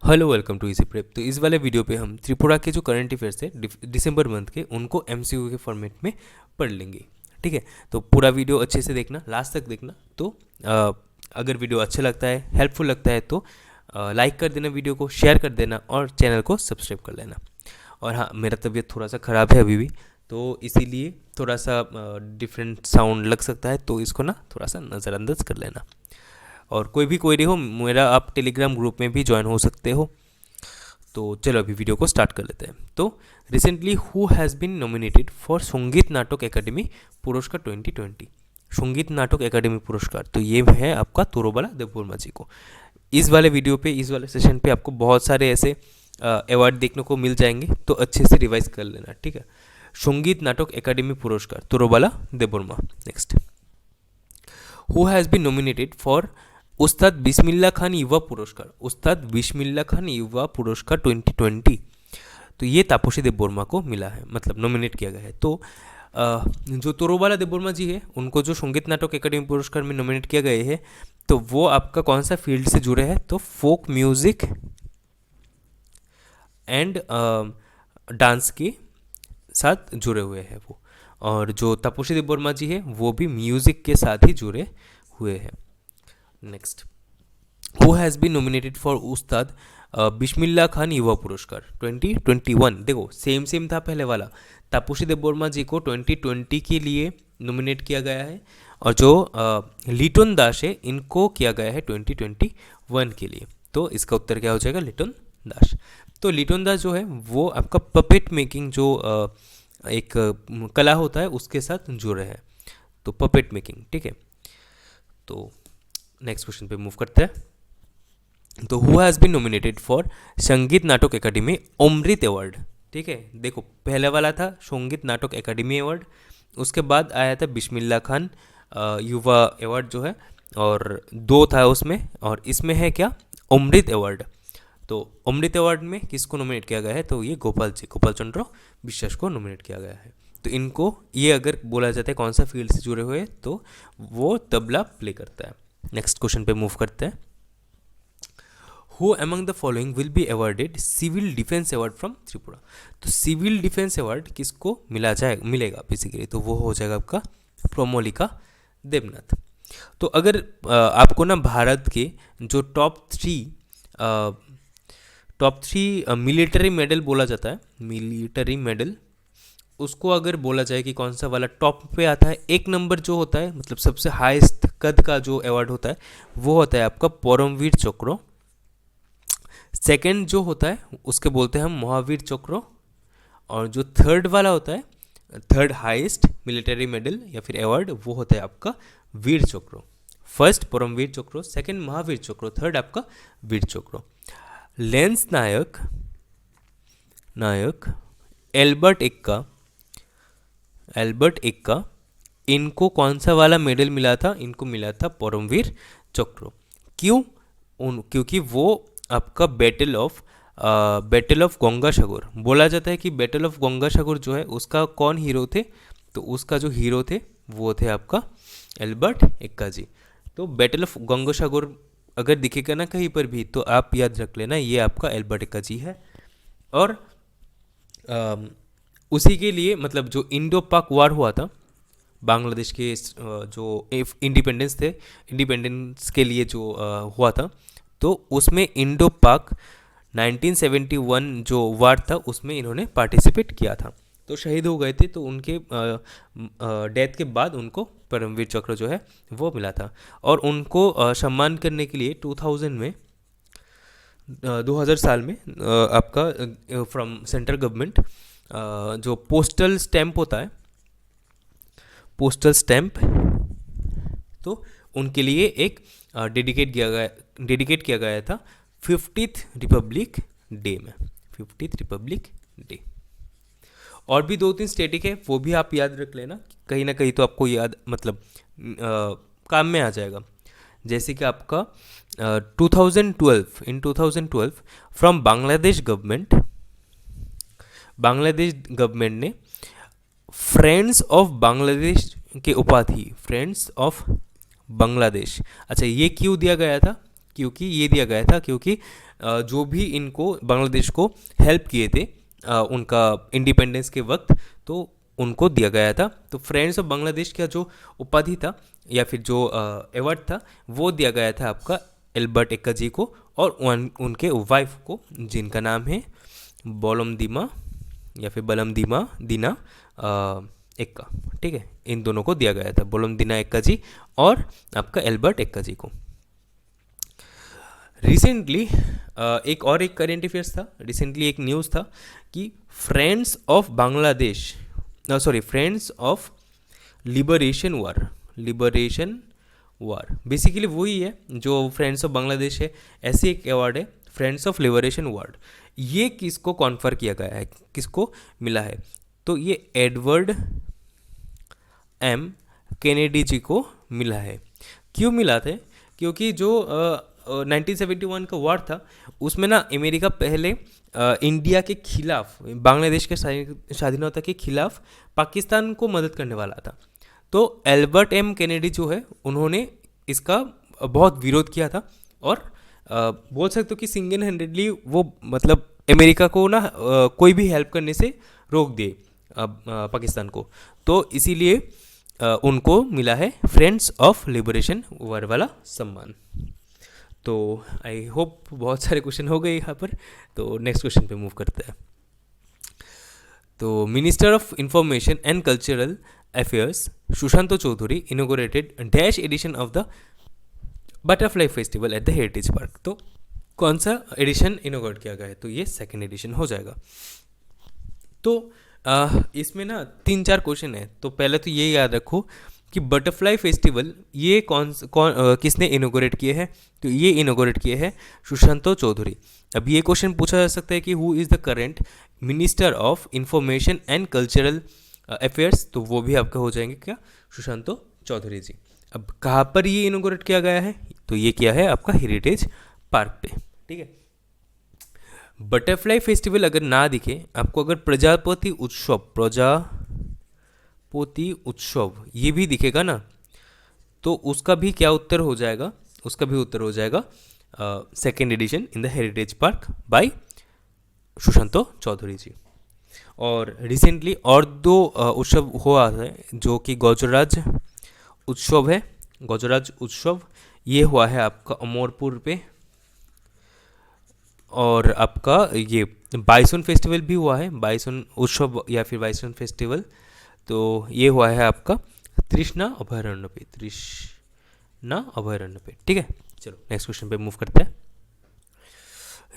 Hello, welcome to Easy Prep. तो इस वाले वीडियो पे हम त्रिपुरा के जो करंट अफेयर्स है दिसंबर मंथ के, उनको एमसीक्यू के फॉर्मेट में पढ़ लेंगे। ठीक है, तो पूरा वीडियो अच्छे से देखना, लास्ट तक देखना। तो अगर वीडियो अच्छा लगता है, हेल्पफुल लगता है तो लाइक कर देना, वीडियो को शेयर कर देना और चैनल को सब्सक्राइब कर लेना। और हाँ, मेरा तबीयत थोड़ा सा ख़राब है अभी भी, तो इसीलिए थोड़ा सा डिफरेंट साउंड लग सकता है, तो इसको ना थोड़ा सा नज़रअंदाज कर लेना। और कोई भी क्वेरी हो मेरा, आप टेलीग्राम ग्रुप में भी ज्वाइन हो सकते हो। तो चलो अभी वीडियो को स्टार्ट कर लेते हैं। तो recently who has been nominated for Sangeet Natak academy पुरस्कार 2020, संगीत नाटक एकेडमी पुरस्कार, तो ये है आपका तोरोबाला देववर्मा जी को। इस वाले वीडियो पे, इस वाले सेशन पे आपको बहुत सारे ऐसे अवार्ड देखने को मिल जाएंगे, तो अच्छे से रिवाइज कर लेना। ठीक है, संगीत नाटक एकेडमी पुरस्कार Torobala Debbarma. Next, who has been nominated for Ustad Bismillah Khan युवा पुरस्कार, उस्ताद बिस्मिल्लाह खान युवा पुरस्कार 2020, तो ये तापसी देववर्मा को मिला है, मतलब नॉमिनेट किया गया है। तो जो तोरोबाला देववर्मा जी है, उनको जो संगीत नाटक एकेडमी पुरस्कार में नॉमिनेट किया गया है, तो वो आपका कौन सा फील्ड से जुड़े हैं? तो फोक म्यूजिक एंड डांस के साथ जुड़े हुए हैं वो। और जो तापसी देववर्मा जी है, वो भी म्यूजिक के साथ ही जुड़े हुए हैं। Next, who has been nominated for Ustad Bismillah Khan युवा पुरस्कार 2021। देखो सेम सेम था पहले वाला, तापसी देववर्मा जी को 2020 के लिए नॉमिनेट किया गया है, और जो लिटन दास है, इनको किया गया है 2021 के लिए। तो इसका उत्तर क्या हो जाएगा? लिटन दास। तो लिटन दास जो है वो आपका पपेट मेकिंग जो एक कला होता है उसके साथ जुड़े हैं, तो पपेट मेकिंग। ठीक है, तो नेक्स्ट क्वेश्चन पे मूव करते हैं। तो who has been nominated for Sangeet Natak academy Amrit award. ठीक है, देखो पहले वाला था संगीत नाटक एकेडमी अवार्ड, उसके बाद आया था बिस्मिल्लाह खान युवा अवार्ड जो है, और दो था उसमें, और इसमें है क्या? अमृत अवार्ड। तो अमृत अवार्ड में किसको नॉमिनेट किया गया है? तो ये गोपाल चंद्र विश्वास को नॉमिनेट किया गया है। तो इनको, ये अगर बोला जाता है कौन सा फील्ड से जुड़े हुए, तो वो तबला प्ले करता है। नेक्स्ट क्वेश्चन पे मूव करते हैं। Who among the following will be awarded civil defence award from Tripura. तो सिविल डिफेंस अवार्ड किसको मिलेगा बेसिकली? तो वो हो जाएगा आपका प्रोमोलिका देवनाथ। तो अगर आपको ना भारत के जो टॉप थ्री मिलिट्री मेडल बोला जाता है, मिलिट्री मेडल, उसको अगर बोला जाए कि कौन सा वाला टॉप पे आता है, एक नंबर जो होता है, मतलब सबसे हाईएस्ट कद का जो अवार्ड होता है, वो होता है आपका परमवीर चक्र। सेकंड जो होता है उसके बोलते हैं हम महावीर चक्र। और जो थर्ड वाला होता है, थर्ड हाईएस्ट मिलिट्री मेडल या फिर अवार्ड, वो होता है आपका वीर चक्र। फर्स्ट परमवीर चक्र, सेकंड महावीर चक्र, थर्ड आपका वीर चक्र। लेंस नायक एल्बर्ट एक्का, इनको कौन सा वाला मेडल मिला था? इनको मिला था परमवीर चक्र। क्यों? क्योंकि वो आपका बैटल ऑफ गंगासागर, बोला जाता है कि बैटल ऑफ गंगासागर जो है उसका कौन हीरो थे? तो उसका जो हीरो थे वो थे आपका एल्बर्ट एक्का जी। तो बैटल ऑफ गंगासागर अगर दिखेगा ना कहीं पर भी, तो आप याद रख लेना ये आपका एल्बर्ट एक्का जी है। और उसी के लिए, मतलब जो इंडो पाक वार हुआ था, बांग्लादेश के जो इंडिपेंडेंस थे, इंडिपेंडेंस के लिए जो हुआ था, तो उसमें इंडो पाक 1971 जो वार था उसमें इन्होंने पार्टिसिपेट किया था, तो शहीद हो गए थे। तो उनके डेथ के बाद उनको परमवीर चक्र जो है वो मिला था। और उनको सम्मान करने के लिए 2000 साल में आपका फ्रॉम सेंट्रल गवर्नमेंट जो पोस्टल स्टैम्प होता है, पोस्टल स्टैम्प, तो उनके लिए एक डेडिकेट किया गया था 50th रिपब्लिक डे में, 50th रिपब्लिक डे। और भी 2-3 स्टेटिक है, वो भी आप याद रख लेना, कहीं ना कहीं तो आपको याद, मतलब काम में आ जाएगा। जैसे कि आपका 2012 फ्रॉम बांग्लादेश गवर्नमेंट ने फ्रेंड्स ऑफ बांग्लादेश के उपाधि, फ्रेंड्स ऑफ बांग्लादेश, अच्छा ये क्यों दिया गया था? क्योंकि जो भी इनको बांग्लादेश को हेल्प किए थे उनका इंडिपेंडेंस के वक्त, तो उनको दिया गया था। तो फ्रेंड्स ऑफ बांग्लादेश का जो उपाधि था या फिर जो अवार्ड था वो दिया गया था आपका एल्बर्ट एक्का जी को और उनके वाइफ को, जिनका नाम है बोलमदीमा या फिर बलमदीमा दीना एक्का। ठीक है, इन दोनों को दिया गया था, बोलमदीना एक्का जी और आपका एल्बर्ट एक्का जी को। रिसेंटली एक करेंट अफेयर्स था, रिसेंटली एक न्यूज़ था कि friends of Bangladesh, sorry friends of liberation war basically वही है जो फ्रेंड्स ऑफ बांग्लादेश है, ऐसे एक अवार्ड है फ्रेंड्स ऑफ लिबरेशन अवार्ड। ये किसको कॉन्फर किया गया है, किसको मिला है, तो ये एडवर्ड एम कैनेडी जी को मिला है। क्यों मिला था, क्योंकि जो 1971 का वार था उसमें ना अमेरिका पहले इंडिया के खिलाफ, बांग्लादेश के स्वाधीनता के खिलाफ पाकिस्तान को मदद करने वाला था। तो एल्बर्ट एम कैनेडी जो है उन्होंने इसका बहुत विरोध किया था और बोल सकते हो कि सिंगल हैंडेडली वो मतलब अमेरिका को ना कोई भी हेल्प करने से रोक दिए पाकिस्तान को। तो इसीलिए उनको मिला है फ्रेंड्स ऑफ लिबरेशन वार वाला सम्मान। तो आई होप बहुत सारे क्वेश्चन हो गए यहाँ पर, तो नेक्स्ट क्वेश्चन पे मूव करते हैं। तो minister of information and cultural affairs Sushanta Chowdhury inaugurated dash edition of the butterfly festival at the heritage park. तो कौन सा एडिशन इनोग्रेट किया गया है, तो ये सेकेंड एडिशन हो जाएगा। तो इसमें ना 3-4 क्वेश्चन है। तो पहले तो ये याद रखो कि बटरफ्लाई फेस्टिवल ये किसने इनोग्रेट किए हैं, तो ये इनोग्रेट किए हैं सुशांतो चौधरी। अब ये क्वेश्चन पूछा जा सकता है कि who is the current minister of information and cultural affairs, तो वो भी आपका हो जाएंगे क्या, सुशांतो चौधरी जी। अब कहाँ पर ये इनोग्रेट किया गया है, तो ये किया है आपका हेरिटेज पार्क पे। ठीक है, बटरफ्लाई फेस्टिवल अगर ना दिखे आपको, अगर प्रजापति उत्सव ये भी दिखेगा ना, तो उसका भी क्या उत्तर हो जाएगा, उसका भी उत्तर हो जाएगा second edition in the heritage park by Sushanto Chowdhury ji. और रिसेंटली और 2 उत्सव हुआ है जो कि गजराज उत्सव है, गजराज उत्सव ये हुआ है आपका अमरपुर पे, और आपका ये बाइसन फेस्टिवल भी हुआ है, बाइसन उत्सव या फिर बाइसन फेस्टिवल, तो ये हुआ है आपका तृष्णा अभयारण्य पे। ठीक है, चलो नेक्स्ट क्वेश्चन पे मूव करते हैं।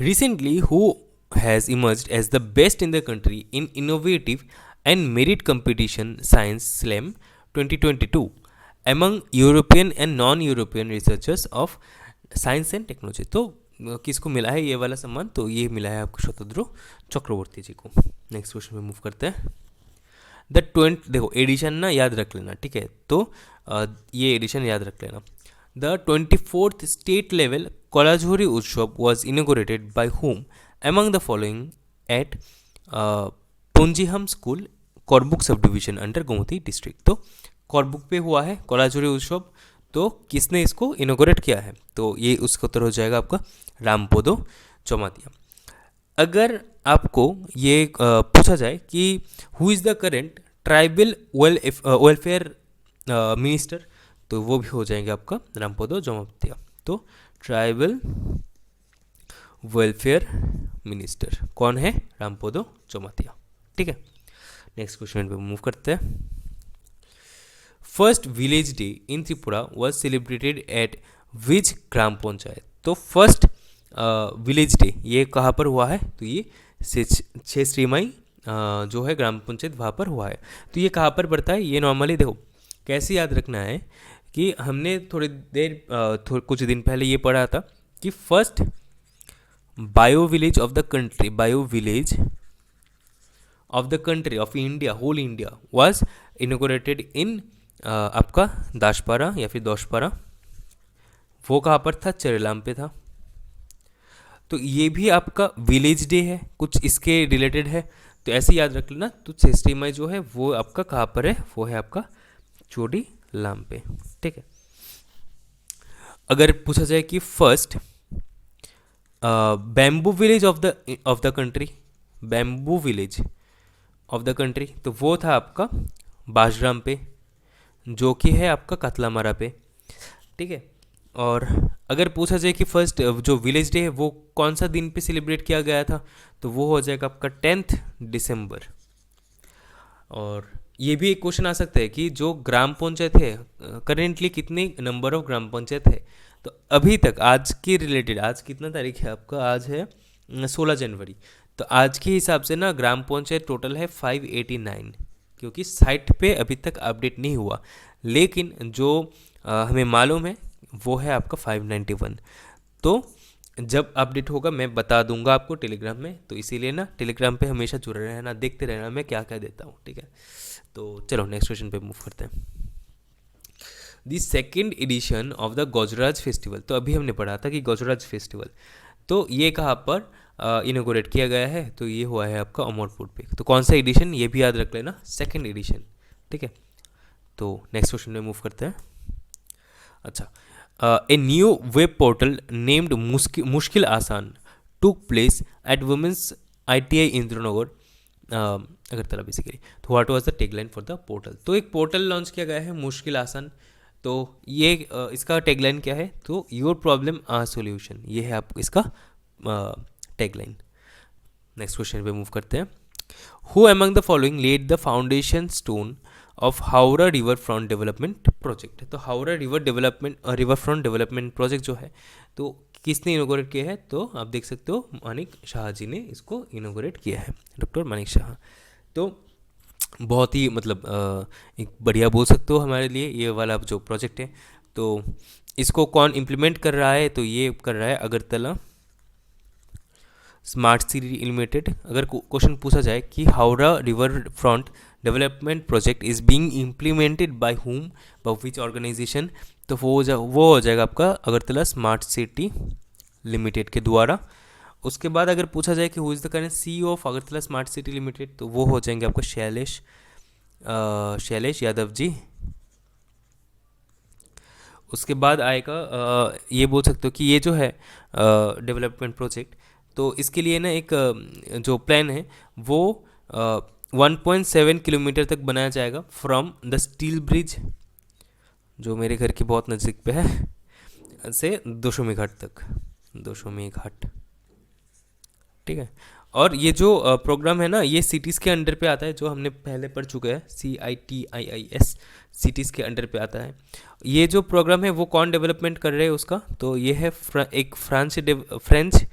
Recently who has emerged as the best in the country in innovative and merit competition science slam 2022 among European and non European researchers of science and technology. तो किसको मिला है ये वाला सम्मान, तो ये मिला है आपको शतद्रु चक्रवर्ती जी को। नेक्स्ट क्वेश्चन में मूव करते हैं। देखो एडिशन ना याद रख लेना, ठीक है, तो ये एडिशन याद रख लेना। The 24th state level Kolajhori Utsav was inaugurated by whom among the following at Punjiham school Karbook sub division under Gomti district. तो कोरबुक पे हुआ है कोलाझोरी उत्सव, तो किसने इसको इनोग्रेट किया है, तो ये उसका उत्तर हो जाएगा आपका रामपोदो चौमातिया। अगर आपको ये पूछा जाए कि who is the current tribal welfare minister, तो वो भी हो जाएंगे आपका रामपोदो चौमातिया। तो ट्राइबल वेलफेयर मिनिस्टर कौन है, रामपोदो चौमातिया। ठीक है, नेक्स्ट क्वेश्चन पे मूव करते हैं। First village day in Tripura was celebrated at which gram panchayat. तो फर्स्ट विलेज डे ये कहाँ पर हुआ है, तो ये छेश्रीमाई जो है ग्राम पंचायत वहाँ पर हुआ है। तो ये कहाँ पर पड़ता है, ये नॉर्मली देखो कैसे याद रखना है कि हमने थोड़ी देर कुछ दिन पहले ये पढ़ा था कि first bio village of the country, bio village of the country of India, whole India was inaugurated in आपका दाशपारा या फिर दोशपारा। वो कहाँ पर था, चरेलाम पे था। तो ये भी आपका विलेज डे है, कुछ इसके रिलेटेड है, तो ऐसे याद रख लेना। तो छेस्ट्रीमाई जो है वो आपका कहाँ पर है, वो है आपका चोटी लाम पे। ठीक है, अगर पूछा जाए कि first bamboo village of the country, bamboo village of the country, तो वो था आपका बाशग्राम पे, जो कि है आपका कतलामारा पे, ठीक है। और अगर पूछा जाए कि फर्स्ट जो विलेज डे है वो कौन सा दिन पे सेलिब्रेट किया गया था, तो वो हो जाएगा आपका 10th दिसंबर। और ये भी एक क्वेश्चन आ सकता है कि जो ग्राम पंचायत है, करेंटली कितने नंबर ऑफ ग्राम पंचायत है, तो अभी तक आज के रिलेटेड, आज कितना तारीख है आपका, आज है 16 जनवरी, तो आज के हिसाब से ना ग्राम पंचायत टोटल है 589, क्योंकि साइट पे अभी तक अपडेट नहीं हुआ, लेकिन जो हमें मालूम है वो है आपका 591। तो जब अपडेट होगा मैं बता दूंगा आपको टेलीग्राम में, तो इसीलिए ना टेलीग्राम पे हमेशा जुड़े रहना, देखते रहना मैं क्या क्या देता हूँ, ठीक है। तो चलो नेक्स्ट क्वेश्चन पे मूव करते हैं। The second edition of the Gajraj festival, तो अभी हमने पढ़ा था कि गजराज फेस्टिवल, तो ये कहाँ पर इनोग्रेट किया गया है, तो ये हुआ है आपका अमरपुर पे। तो कौन सा एडिशन, ये भी याद रख लेना, सेकेंड एडिशन, ठीक है। तो नेक्स्ट क्वेश्चन में मूव करते हैं। अच्छा, a new web portal named Mushkil Aasan took place at women's ITI Indranagar Agartala basically. तो what was the tagline for the portal, तो एक पोर्टल लॉन्च किया गया है मुश्किल आसान, तो ये इसका टैगलाइन क्या है, तो योर प्रॉब्लम आ सॉल्यूशन, ये है आप इसका टैगलाइन। नेक्स्ट क्वेश्चन पे मूव करते हैं। Who among the following led the foundation stone of Howrah river front development project, तो Howrah river front development project जो है, तो किसने इनोग्रेट किया है, तो आप देख सकते हो मानिक शाह जी ने इसको इनोग्रेट किया है, डॉक्टर मानिक शाह। तो बहुत ही मतलब एक बढ़िया बोल सकते हो हमारे लिए ये वाला जो प्रोजेक्ट है। तो इसको कौन इम्प्लीमेंट कर रहा है, तो ये कर रहा है अगरतला स्मार्ट सिटी लिमिटेड। अगर क्वेश्चन पूछा जाए कि Howrah river front development project is being implemented by whom, by which organisation, तो वो हो जाएगा आपका अगरतला स्मार्ट सिटी लिमिटेड के द्वारा। उसके बाद अगर पूछा जाए कि who is the current CEO of Agartala smart city limited, तो वो हो जाएंगे आपका शैलेश यादव जी। उसके बाद आएगा ये बोल सकते हो कि ये जो है डेवलपमेंट प्रोजेक्ट, तो इसके लिए ना एक जो प्लान है वो 1.7 किलोमीटर तक बनाया जाएगा फ्रॉम द स्टील ब्रिज, जो मेरे घर के बहुत नज़दीक पे है, से दोशोमी घाट तक, दोशोमी घाट, ठीक है। और ये जो प्रोग्राम है ना, ये सिटीज़ के अंडर पे आता है, जो हमने पहले पढ़ चुके हैं, CITIIS, सिटीज़ के अंडर पे आता है। ये जो प्रोग्राम है वो कौन डेवलपमेंट कर रहे हैं उसका, तो ये है एक फ्रेंच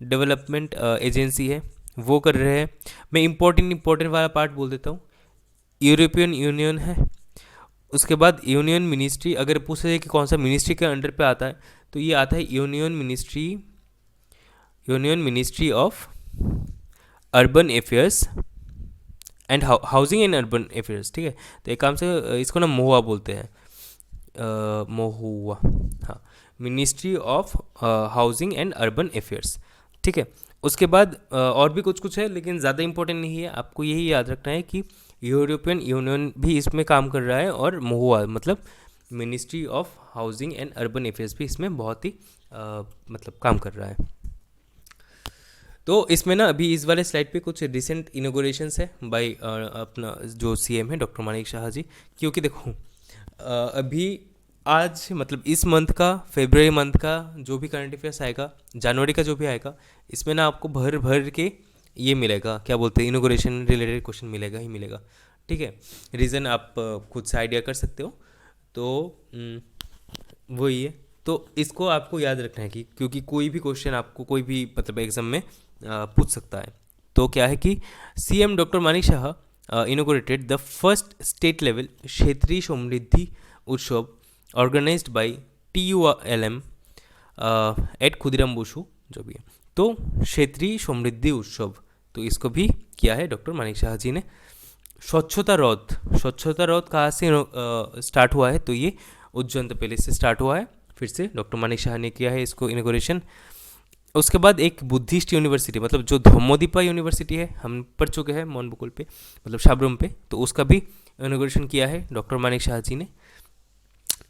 डेवलपमेंट एजेंसी है, वो कर रहे हैं। मैं इम्पोर्टेंट वाला पार्ट बोल देता हूँ। यूरोपियन यूनियन है, उसके बाद यूनियन मिनिस्ट्री, अगर पूछा जाए कि कौन सा मिनिस्ट्री के अंडर पे आता है, तो ये आता है union ministry of urban affairs and housing and urban affairs, ठीक है। तो एक काम से इसको ना मोहुआ बोलते हैं, मोहुआ, हाँ, ministry of housing and urban affairs, ठीक है। उसके बाद और भी कुछ है, लेकिन ज़्यादा इंपॉर्टेंट नहीं है, आपको यही याद रखना है कि यूरोपियन यूनियन भी इसमें काम कर रहा है, और मोहुआ मतलब ministry of housing and urban affairs भी इसमें बहुत ही मतलब काम कर रहा है। तो इसमें ना अभी इस वाले स्लाइड पे कुछ रिसेंट इनोग्रेशंस है बाय अपना जो CM है डॉक्टर मानिक शाह जी, क्योंकि देखो अभी आज मतलब इस मंथ का, फरवरी मंथ का जो भी करंट अफेयर्स आएगा, जनवरी का जो भी आएगा, इसमें ना आपको भर के ये मिलेगा, क्या बोलते हैं, इनोग्रेशन रिलेटेड क्वेश्चन मिलेगा ही मिलेगा, ठीक है। रीज़न आप खुद से आइडिया कर सकते हो, तो वही है। तो इसको आपको याद रखना है कि क्योंकि कोई भी क्वेश्चन आपको कोई भी मतलब एग्जाम में पूछ सकता है। तो क्या है कि CM doctor Manik Saha inaugurated the first state level क्षेत्रीय समृद्धि उत्सव organised by TULM at Khudiram Basu, जो भी है, तो क्षेत्रीय समृद्धि उत्सव, तो इसको भी किया है डॉक्टर मानिक शाह जी ने। स्वच्छता रथ कहाँ से स्टार्ट हुआ है, तो ये उज्जैन पैलेस से स्टार्ट हुआ है, फिर से डॉक्टर मानिक शाह ने किया है इसको इनोग्रेशन। उसके बाद एक बुद्धिस्ट यूनिवर्सिटी, मतलब जो धम्मोदीपा यूनिवर्सिटी है, हम पढ़ चुके हैं मोनबुकुल पे, मतलब शाबरूम पे, तो उसका भी इनोग्रेशन किया है डॉक्टर मानिक शाह जी ने।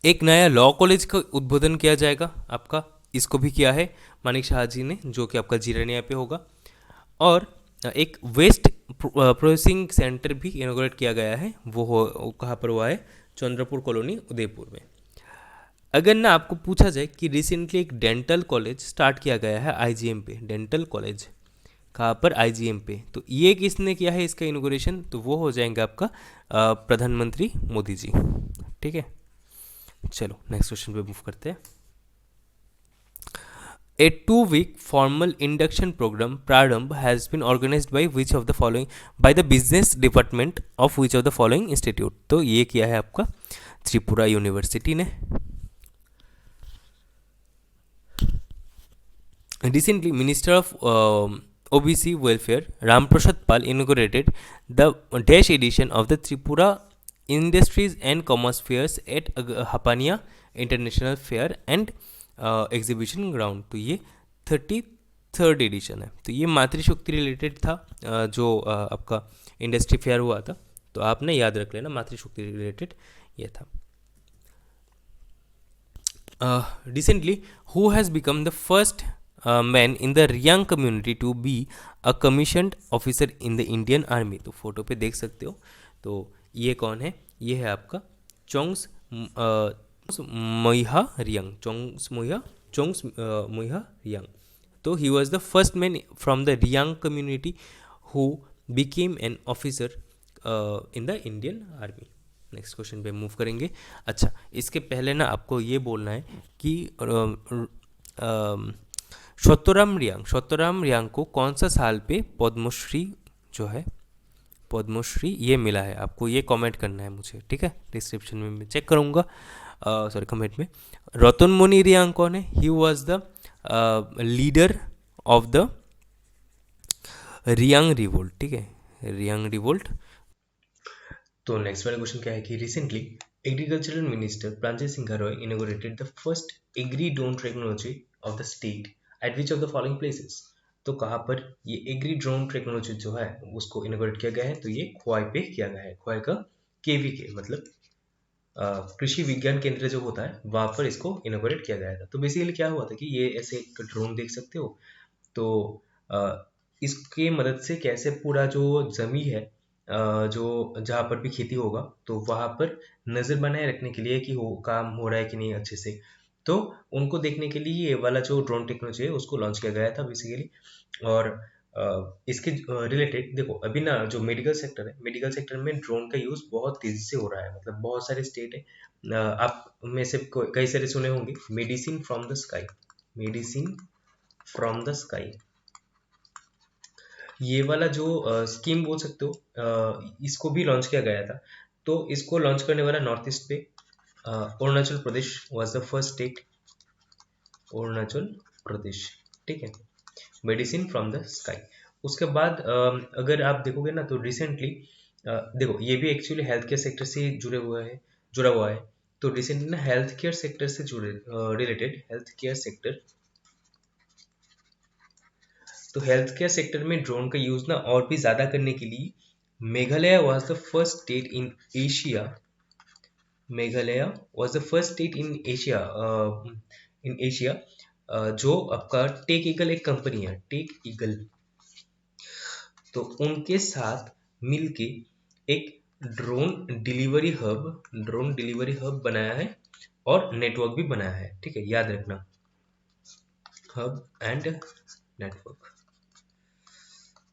एक नया लॉ कॉलेज का उद्बोधन किया जाएगा आपका इसको भी किया है मानिक शाह जी ने, जो कि आपका जीरानिया पे होगा। और एक वेस्ट प्रोसेसिंग सेंटर भी इनोग्रेट किया गया है, वो कहाँ पर हुआ है, चंद्रपुर कॉलोनी उदयपुर में। अगर ना आपको पूछा जाए कि रिसेंटली एक डेंटल कॉलेज स्टार्ट किया गया है आईजीएम पे, डेंटल कॉलेज कहाँ पर, आईजीएम पे, तो ये किसने किया है इसका इनोग्रेशन, तो वो हो जाएंगे आपका प्रधानमंत्री मोदी जी। ठीक है, चलो नेक्स्ट क्वेश्चन पे मूव करते हैं। A 2-week formal induction program Prarambh has been organized by which of the following, by the business department of which of the following institute, तो ये किया है आपका त्रिपुरा यूनिवर्सिटी ने। Recently, Minister of OBC Welfare Ram Prasad Pal inaugurated the dash edition of the Tripura Industries and Commerce Fairs at Hapania International Fair and exhibition ground. तो ये 33rd addition है। तो ये मातृशक्ति रिलेटेड था, जो आपका इंडस्ट्री फेयर हुआ था, तो आपने याद रख लेना मातृशक्ति रिलेटेड ये था। Recently, who has become the first man in the Riyang community to be a commissioned officer in the Indian Army, तो फोटो पे देख सकते हो। तो ये कौन है, ये है आपका चोंग्स मोइहा रियांग, चोंग्स मोइहा रियांग। तो he was the first man from the Reang community who became an officer in the Indian army. Next question पे मूव करेंगे। अच्छा, इसके पहले ना आपको ये बोलना है कि सत्यराम रियांग को कौन सा साल पे पद्मश्री जो है, पद्मश्री ये मिला है, आपको ये कमेंट करना है मुझे, ठीक है। डिस्क्रिप्शन में मैं चेक करूँगा, सॉरी कमेंट में। रतन मुनि रियांग कौन है, he was the leader of the Reang revolt, ठीक है, रियांग रिवोल्ट। तो नेक्स्ट वाला क्वेश्चन क्या है कि recently agricultural minister Pranjay Singh Roy inaugurated the first agri drone technology of the state eight which of the following places, तो कहाँ पर ये एग्री ड्रोन टेक्नोलॉजी जो है उसको इनोग्रेट किया गया है, तो ये खोवाई पे किया गया है। खोवाई का केवीके मतलब कृषि विज्ञान केंद्र जो होता है वहाँ पर इसको इनोग्रेट किया गया था। तो बेसिकली क्या हुआ था कि ये ऐसे एक ड्रोन देख सकते हो, तो इसके मदद से कैसे पूरा जो जमी है, जो जहाँ पर भी खेती होगा तो वहाँ पर नज़र बनाए रखने के लिए कि काम हो रहा है कि नहीं अच्छे से, तो उनको देखने के लिए ये वाला जो ड्रोन टेक्नोलॉजी है उसको लॉन्च किया गया था बेसिकली। और इसके रिलेटेड देखो अभी ना जो मेडिकल सेक्टर है, मेडिकल सेक्टर में ड्रोन का यूज़ बहुत तेज़ी से हो रहा है, मतलब बहुत सारे स्टेट है, आप में से कई सारे सुने होंगे medicine from the sky, medicine from the sky, ये वाला जो स्कीम बोल सकते हो, इसको भी लॉन्च किया गया था। तो इसको लॉन्च करने वाला नॉर्थ ईस्ट पे Arunachal Pradesh was the first state, Arunachal Pradesh, ठीक है, मेडिसिन फ्रॉम द स्काई। उसके बाद अगर आप देखोगे ना तो रिसेंटली देखो ये भी एक्चुअली हेल्थ केयर सेक्टर से जुड़ा हुआ है। तो रिसेंटली ना हेल्थ केयर सेक्टर से जुड़े रिलेटेड हेल्थ केयर सेक्टर, तो हेल्थ केयर सेक्टर में ड्रोन का यूज ना और भी ज्यादा करने के लिए Meghalaya was the first state in Asia, Meghalaya was the first state in Asia जो आपका टेक ईगल एक कंपनी है, टेक ईगल, तो उनके साथ मिलके एक ड्रोन डिलीवरी हब बनाया है और नेटवर्क भी बनाया है, ठीक है, याद रखना, हब एंड नेटवर्क,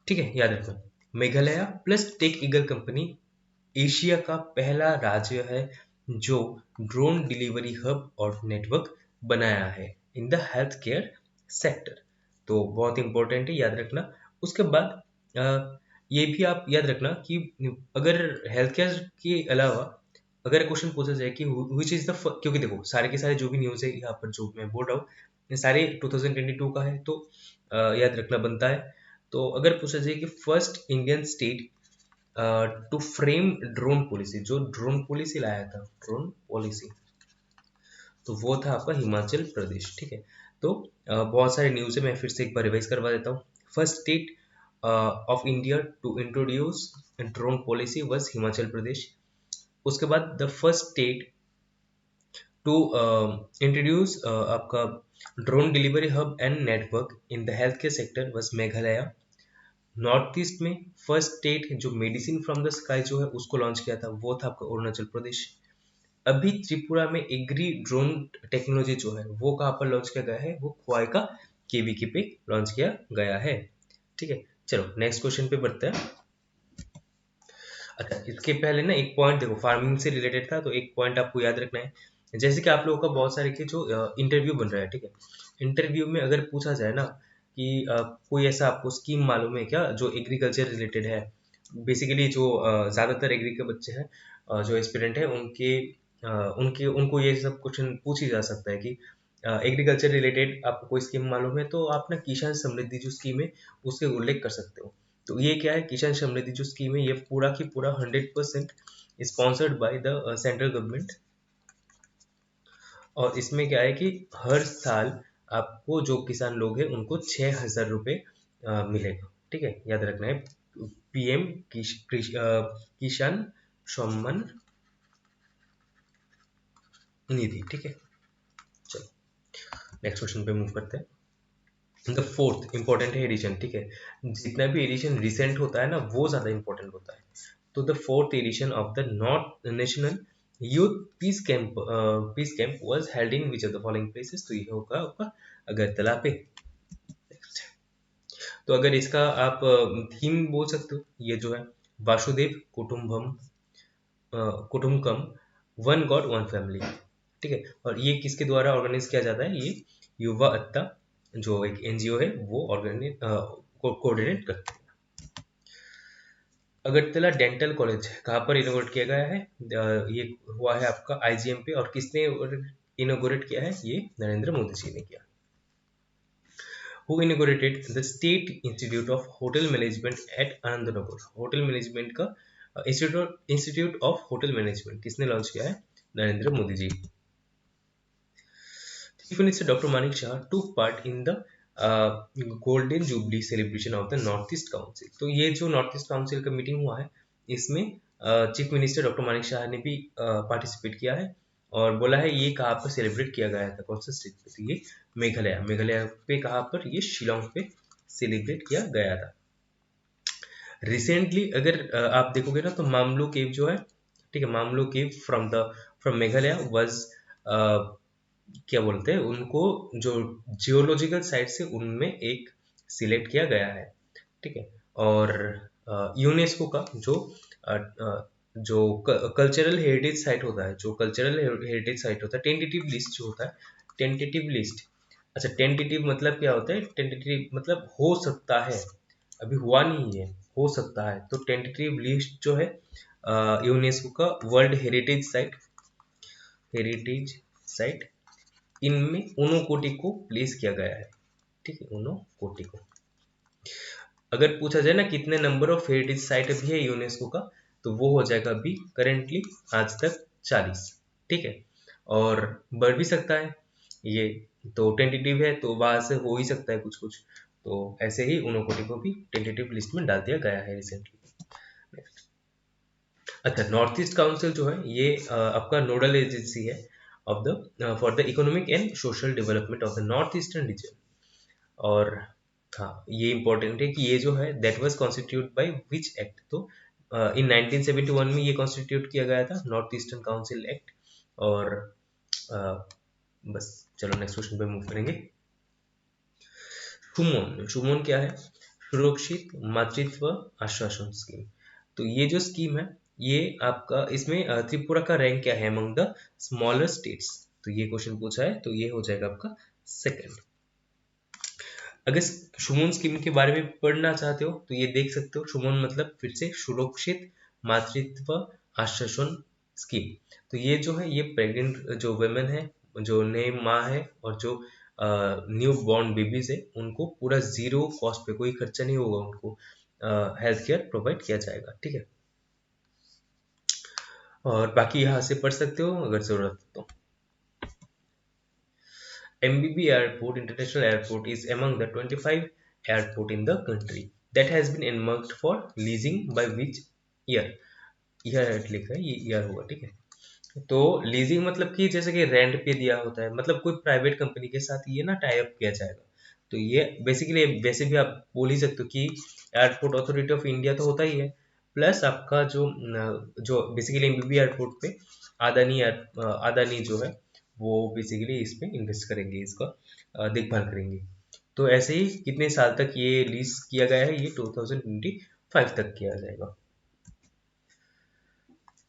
ठीक है, याद रखना। Meghalaya plus TechEagle company Asia का पहला राज्य है जो ड्रोन डिलीवरी हब और नेटवर्क बनाया है in the health care sector, तो बहुत इंपॉर्टेंट है, याद रखना। उसके बाद ये भी आप याद रखना कि अगर हेल्थ केयर के अलावा अगर क्वेश्चन पूछा जाए कि विच इज द, क्योंकि देखो सारे के सारे जो भी न्यूज़ है यहाँ पर जो मैं बोल रहा हूँ ये सारे 2022 का है, तो याद रखना बनता है। तो अगर पूछा जाए कि first Indian state to frame drone policy, जो ड्रोन पॉलिसी लाया था, ड्रोन पॉलिसी, तो वो था आपका हिमाचल प्रदेश, ठीक है। तो बहुत सारे न्यूज़ है, मैं फिर से एक बार रिवाइज करवा देता हूँ। First state of India to introduce drone policy was Himachal Pradesh. उसके बाद the first state to introduce आपका drone delivery hub and network in the health care sector was Meghalaya. North east में फर्स्ट स्टेट जो मेडिसिन फ्रॉम द स्काई जो है उसको launch किया था वो था आपका अरुणाचल प्रदेश। अभी त्रिपुरा में एग्री ड्रोन टेक्नोलॉजी जो है वो कहाँ पर लॉन्च किया गया है, वो खुआई का केवीके पे लॉन्च किया गया है। ठीक है, चलो नेक्स्ट क्वेश्चन पे बढ़ते हैं। अच्छा, इसके पहले ना एक पॉइंट देखो, फार्मिंग से रिलेटेड था तो एक पॉइंट आपको याद रखना है। जैसे कि आप लोगों का बहुत सारे के जो इंटरव्यू बन रहा है, ठीक है, इंटरव्यू में अगर पूछा जाए ना कि कोई ऐसा आपको स्कीम मालूम है क्या जो एग्रीकल्चर रिलेटेड है, बेसिकली जो ज़्यादातर एग्री के बच्चे हैं, जो एस्पिरेंट है उनके उनको ये सब क्वेश्चन पूछ ही जा सकता है कि एग्रीकल्चर रिलेटेड आपको कोई स्कीम मालूम है तो आप ना किसान समृद्धि जो स्कीम है उसके उल्लेख कर सकते हो। तो ये क्या है, किसान समृद्धि जो स्कीम है ये पूरा की पूरा 100% sponsored by the central government. और इसमें क्या है कि हर साल आपको जो किसान लोग हैं उनको 6,000 रुपये मिलेगा। ठीक है, याद रखना है, पीएम किसान सम्मान निधि। ठीक है, चलो नेक्स्ट क्वेश्चन पे मूव करते हैं। द फोर्थ इंपॉर्टेंट है एडिशन। ठीक है, जितना भी एडिशन रिसेंट होता है ना वो ज़्यादा इंपॉर्टेंट होता है। तो the fourth edition of the north national youth piece camp was held in which of the following places. तो ये होगा आपका अगरतला पे। तो अगर इसका आप थीम बोल सकते हो, ये जो है वासुदेव कुटुम्बकम, वन गॉड वन फैमिली। ठीक है, और ये किसके द्वारा ऑर्गेनाइज किया जाता है, ये युवा अत्ता जो एक एनजीओ है वो ऑर्गेनाइज कोऑर्डिनेट करते हैं। अगरतला डेंटल कॉलेज कहाँ पर इनोग्रेट किया गया है, ये हुआ है आपका आईजीएम पे। और किसने इनोग्रेट किया है, ये नरेंद्र मोदी जी ने किया। Who inaugurated the State Institute of Hotel Management at Anandnagar. Hotel management का इंस्टीट्यूट ऑफ होटल मैनेजमेंट किसने लॉन्च किया है, Narendra Modi ji. Chief minister doctor Manik Saha took part in the golden jubilee celebration of the north east council. तो ये जो north east council का meeting हुआ है इसमें chief minister doctor Manik Saha ने भी पार्टिसिपेट किया है। और बोला है ये कहाँ पर सेलिब्रेट किया गया था, कौन सा स्टेट पे, तो ये मेघालय पे। कहाँ पर, ये शिलोंग पे सेलिब्रेट किया गया था। रिसेंटली अगर आप देखोगे ना तो मामलो केव जो है, ठीक है, मामलो केव फ्रॉम मेघालय वाज क्या बोलते हैं उनको, जो जियोलॉजिकल साइट से उनमें एक सिलेक्ट किया गया है। ठीक है, और यूनेस्को का जो कल्चरल हेरिटेज साइट होता है, जो कल्चरल हेरिटेज साइट होता है, टेंटेटिव लिस्ट जो होता है, टेंटेटिव लिस्ट। अच्छा, टेंटेटिव मतलब क्या होता है, टेंटेटिव मतलब हो सकता है, अभी हुआ नहीं है, हो सकता है। तो टेंटेटिव लिस्ट जो है यूनेस्को का वर्ल्ड हेरिटेज साइट इनमें ऊनोकोटी को प्लेस किया गया है। ठीक है, ऊनोकोटी को। अगर पूछा जाए ना कितने नंबर ऑफ हेरिटेज साइट अभी है यूनेस्को का, तो वो हो जाएगा अभी करेंटली आज तक 40। ठीक है, और बढ़ भी सकता है, ये तो टेंटेटिव है तो वहां से हो ही सकता है कुछ कुछ। तो ऐसे ही ऊनोकोटी को भी टेंटेटिव लिस्ट में डाल दिया गया है रिसेंटली। अच्छा, नॉर्थ ईस्ट काउंसिल जो है ये आपका नोडल एजेंसी है of the for the economic and social development of the north eastern region. और हाँ, ये इंपॉर्टेंट है कि ये जो है that was constitute by which act. तो इन 1971 में ये कॉन्स्टिट्यूट किया गया था, नॉर्थ ईस्टर्न काउंसिल एक्ट। और बस चलो नेक्स्ट क्वेश्चन पे मूव करेंगे। शुमोन क्या है, सुरक्षित मातृत्व आश्वासन स्कीम। तो ये जो स्कीम है ये आपका, इसमें त्रिपुरा का रैंक क्या है अमंग द स्मॉलर स्टेट्स। तो ये क्वेश्चन पूछा है तो ये हो जाएगा आपका सेकंड। अगर सुमन स्कीम के बारे में पढ़ना चाहते हो तो ये देख सकते हो। सुमन मतलब फिर से सुरक्षित मातृत्व आश्वासन स्कीम। तो ये जो है ये प्रेग्नेंट जो वुमेन है, जो नए माँ है और जो न्यू बॉर्न बेबीज है उनको पूरा जीरो कॉस्ट पे, कोई खर्चा नहीं होगा, उनको हेल्थ केयर प्रोवाइड किया जाएगा। ठीक है, और बाकी यहाँ से पढ़ सकते हो अगर जरूरत हो तो। MBB Airport International Airport is among the 25 airport in the country that has been earmarked for leasing by which year। Year लिखा है, ये ईयर होगा। ठीक है, तो लीजिंग मतलब कि जैसे कि रेंट पे दिया होता है, मतलब कोई प्राइवेट कंपनी के साथ ये ना टाई अप किया जाएगा। तो ये बेसिकली वैसे भी आप बोल ही सकते हो कि एयरपोर्ट अथॉरिटी ऑफ इंडिया तो होता ही है, प्लस आपका जो बेसिकली एमबीबी एयरपोर्ट पे अदानी जो है वो बेसिकली इस पे इन्वेस्ट करेंगे, इसका देखभाल करेंगे। तो ऐसे ही कितने साल तक ये लीज किया गया है, ये 2025 तक किया जाएगा।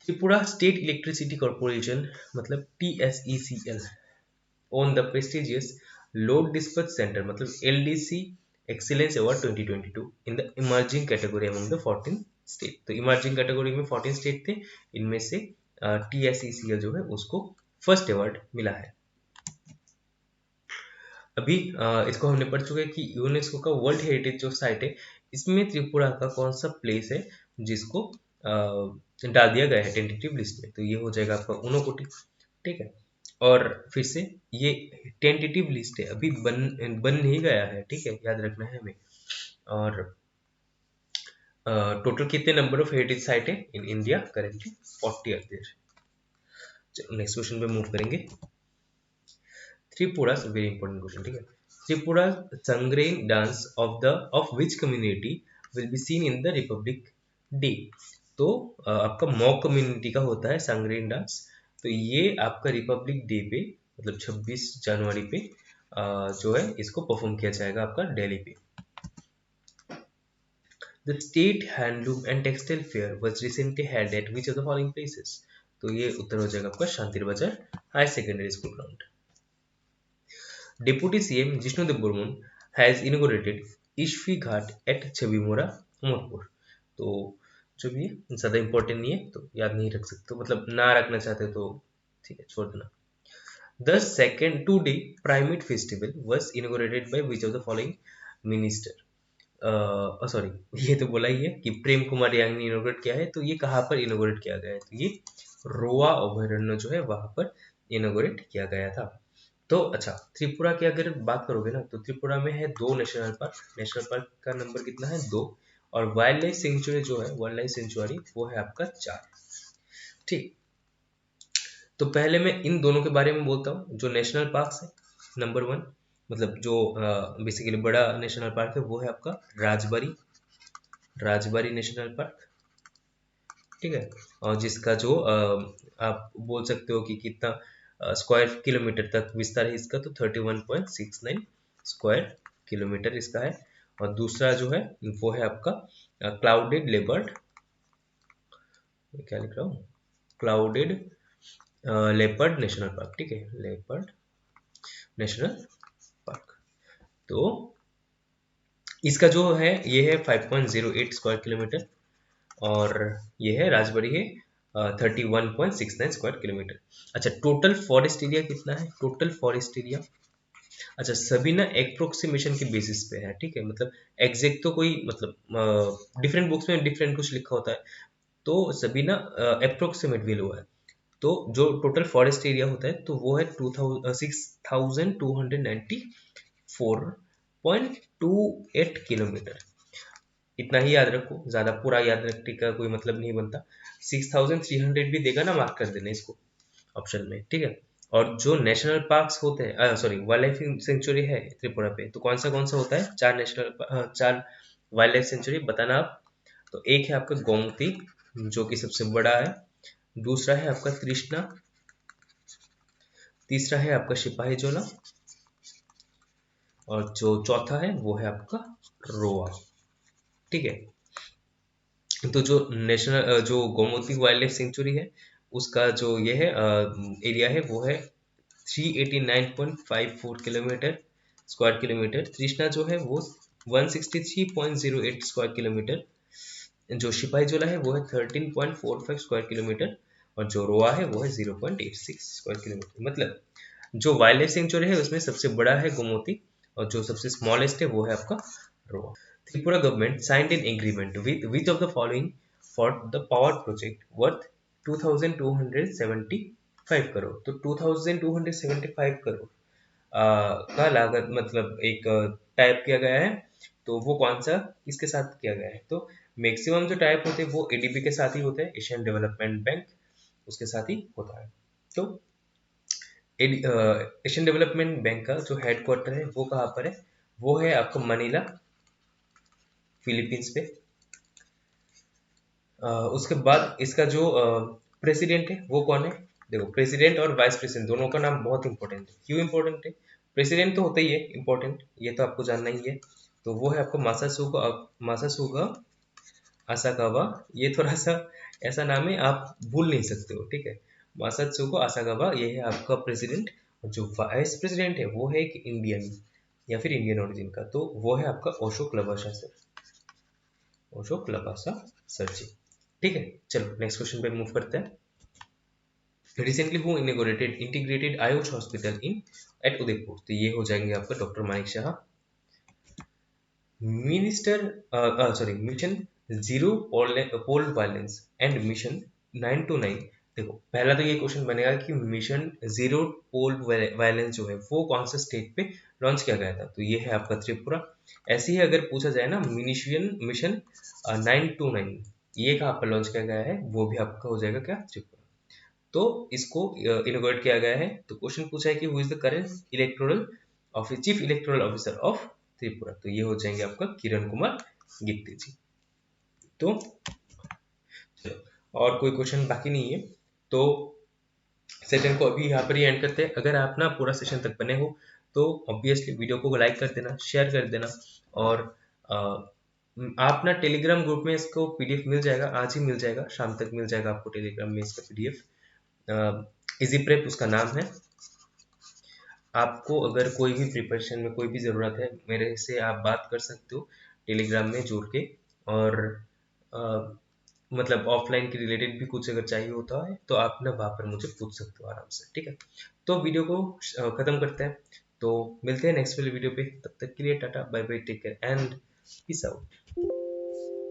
त्रिपुरा स्टेट इलेक्ट्रिसिटी कॉर्पोरेशन मतलब TSECL own the prestigious Load Dispatch Center मतलब LDC Excellence Award 2022 in the emerging category among the 14 state. तो इमर्जिंग कैटेगरी में 14 स्टेट थे, इनमें से TSECL जो है उसको फर्स्ट अवार्ड मिला है। अभी इसको हमने पढ़ चुके हैं कि यूनेस्को का वर्ल्ड हेरिटेज जो साइट है, इसमें त्रिपुरा का कौन सा प्लेस है जिसको डाल दिया गया है टेंटेटिव लिस्ट में। तो ये हो जाएगा आपका ऊनोकोटी, ठीक है। और फिर से ये टेंटेटिव लिस्ट है, अभी बन नहीं गया है, ठीक है, याद रखना है हमें। और टोटल कितने नंबर ऑफ हेरिटेज साइट है in India currently? 40 are there. चलो नेक्स्ट क्वेश्चन पे मूव करेंगे। त्रिपुरा वेरी इंपॉर्टेंट क्वेश्चन, ठीक है। Tripura Sangrain dance of which community will be seen in the republic day? तो आपका मॉक कम्युनिटी का होता है संग्रेन डांस। तो ये आपका रिपब्लिक डे पे मतलब 26 जनवरी पे जो है इसको परफॉर्म किया जाएगा आपका दिल्ली पे। The state handloom and textile fair was recently held at which of the following places? तो ये उत्तर हो जाएगा आपका शांति बाजार high secondary school ground. Deputy CM Jishnu Deburman has inaugurated Ishfi Ghat at Chabimora, Umarpur. तो जो भी है ज़्यादा इंपॉर्टेंट नहीं है, तो याद नहीं रख सकते, तो मतलब ना रखना चाहते तो ठीक है, छोड़ देना। The second two-day Primate Festival was inaugurated by which of the following minister? Sorry, ये तो बोला ही है कि प्रेम कुमार यांग ने इनोग्रेट किया है। तो ये कहाँ पर इनोग्रेट किया गया है? तो ये रोआ अभयारण्य जो है वहां पर इनोग्रेट किया गया था। तो अच्छा, त्रिपुरा की अगर बात करोगे ना, तो त्रिपुरा में है 2 नेशनल पार्क। नेशनल पार्क का नंबर कितना है? 2। और वाइल्ड लाइफ सेंचुरी जो है, वाइल्ड लाइफ सेंचुरी वो है आपका 4। ठीक, तो पहले मैं इन दोनों के बारे में बोलता हूँ। जो नेशनल पार्क है, नंबर 1 मतलब जो बेसिकली बड़ा नेशनल पार्क है वो है आपका राजबारी, राजबारी नेशनल पार्क, ठीक है। और जिसका जो आप बोल सकते हो कि कितना स्क्वायर किलोमीटर तक विस्तार है इसका, तो 31.69 स्क्वायर किलोमीटर इसका है। और दूसरा जो है वो है आपका क्लाउडेड लेपर्ड, क्या लिख रहा हूँ, क्लाउडेड लेपर्ड नेशनल पार्क, ठीक है, लेपर्ड नेशनल पार्क। तो इसका जो है ये है 5.08 स्क्वायर किलोमीटर, और ये है राजबाड़ी है 31.69 स्क्वायर किलोमीटर। अच्छा, टोटल फॉरेस्ट एरिया कितना है? टोटल फॉरेस्ट एरिया, अच्छा सभी ना एप्रोक्सीमेशन के बेसिस पे है, ठीक है, मतलब एग्जैक्ट तो कोई मतलब डिफरेंट बुक्स में डिफरेंट कुछ लिखा होता है, तो सभी ना अप्रोक्सीमेट वैल्यू है। तो जो टोटल फॉरेस्ट एरिया होता है तो वो है 6294.28 किलोमीटर। इतना ही याद रखो, ज्यादा पूरा याद रखने का कोई मतलब नहीं बनता। 6300 भी देगा ना, मार्क कर देना इसको ऑप्शन में, ठीक है। और जो नेशनल पार्क्स होते हैं, सॉरी वाइल्ड लाइफ सेंचुरी है त्रिपुरा पे, तो कौन सा होता है? 4 वाइल्ड लाइफ सेंचुरी बताना आप। तो एक है आपका गोमती जो कि सबसे बड़ा है, दूसरा है आपका तृष्णा, तीसरा है आपका सिपाही जोला, और जो चौथा है वो है आपका रोआ, ठीक है। तो जो नेशनल जो गोमती वाइल्ड लाइफ सेंचुरी है उसका जो ये है एरिया है वो है 389.54 किलोमीटर स्क्वायर किलोमीटर। तृष्णा जो है वो 163.08 स्क्वायर किलोमीटर। जो सिपाही जोला है वो है 13.45 स्क्वायर किलोमीटर, और जो रोआ है वो है 0.86 स्क्वायर किलोमीटर। मतलब जो वाइल्ड लाइफ सेंचुरी है उसमें सबसे बड़ा है गोमती, और जो सबसे स्मॉलेस्ट है वो है आपका रोआ। Tripura government signed an agreement with which of the following for the power project worth 2275 crore? तो 2275 करोड़ का लागत मतलब एक टाइप किया गया है। तो वो कौन सा किसके साथ किया गया है? तो मैक्सिमम जो टाइप होते हैं वो एडीबी के साथ ही होते हैं, एशियन डेवलपमेंट बैंक, उसके साथ ही होता है। तो एशियन डेवलपमेंट बैंक का जो हेडक्वार्टर है वो कहाँ पर है, वो है आपको मनीला, फिलीपींस पे। उसके बाद इसका जो प्रेसिडेंट है वो कौन है, देखो प्रेसिडेंट और वाइस प्रेसिडेंट दोनों का नाम बहुत इंपॉर्टेंट है। क्यों इंपॉर्टेंट है, प्रेसिडेंट तो होता ही है इंपॉर्टेंट, ये तो आपको जानना ही है। तो वो है आपको मासासुगा आसाकावा। ये थोड़ा सा ऐसा नाम है, आप भूल नहीं सकते हो, ठीक है। मासासुको आसाकावा ये है आपका प्रेसिडेंट। और जो वाइस प्रेसिडेंट है वो है एक इंडियन या फिर इंडियन ओरिजिन का, तो वो है आपका अशोक लवासा सर, अशोक लवासा सर जी। ठीक है, चलो नेक्स्ट क्वेश्चन पे मूव करते हैं। Recently who inaugurated integrated AYUSH hospital in at Udaipur, तो ये हो जाएंगे आपका doctor Manik Saha. Minister sorry mission zero poll violence and mission 929। देखो पहला तो ये क्वेश्चन बनेगा कि मिशन जीरो पोल वायलेंस जो है वो कौन से स्टेट पे लॉन्च किया गया था, तो ये है आपका त्रिपुरा। ऐसे ही अगर पूछा जाए ना मिशन 929 ये कहाँ पर लॉन्च किया गया है, वो भी आपका हो जाएगा क्या, त्रिपुरा। तो इसको इनोग्रेट किया गया है। तो क्वेश्चन पूछा है कि who is the current chief electoral officer of Tripura, तो ये हो जाएंगे आपका किरण कुमार गित्ते जी। तो चलो, और कोई क्वेश्चन बाकी नहीं है, तो सेशन को अभी यहाँ पर ही एंड करते हैं। अगर आप ना पूरा सेशन तक बने हो तो ऑब्वियसली वीडियो को लाइक कर देना, शेयर कर देना। और अ, आप ना टेलीग्राम ग्रुप में इसको पीडीएफ मिल जाएगा, आज ही मिल जाएगा, शाम तक मिल जाएगा आपको टेलीग्राम में इसका पीडीएफ। इजी प्रेप उसका नाम है। आपको अगर कोई भी प्रिपरेशन में कोई भी ज़रूरत है मेरे से आप बात कर सकते हो टेलीग्राम में जुड़ के। और अ, मतलब ऑफलाइन के रिलेटेड भी कुछ अगर चाहिए होता है तो आप ना वहाँ पर मुझे पूछ सकते हो आराम से, ठीक है। तो वीडियो को ख़त्म करते हैं, तो मिलते हैं नेक्स्ट वाले वीडियो पे। तब तक के लिए tata bye bye, take care and peace out.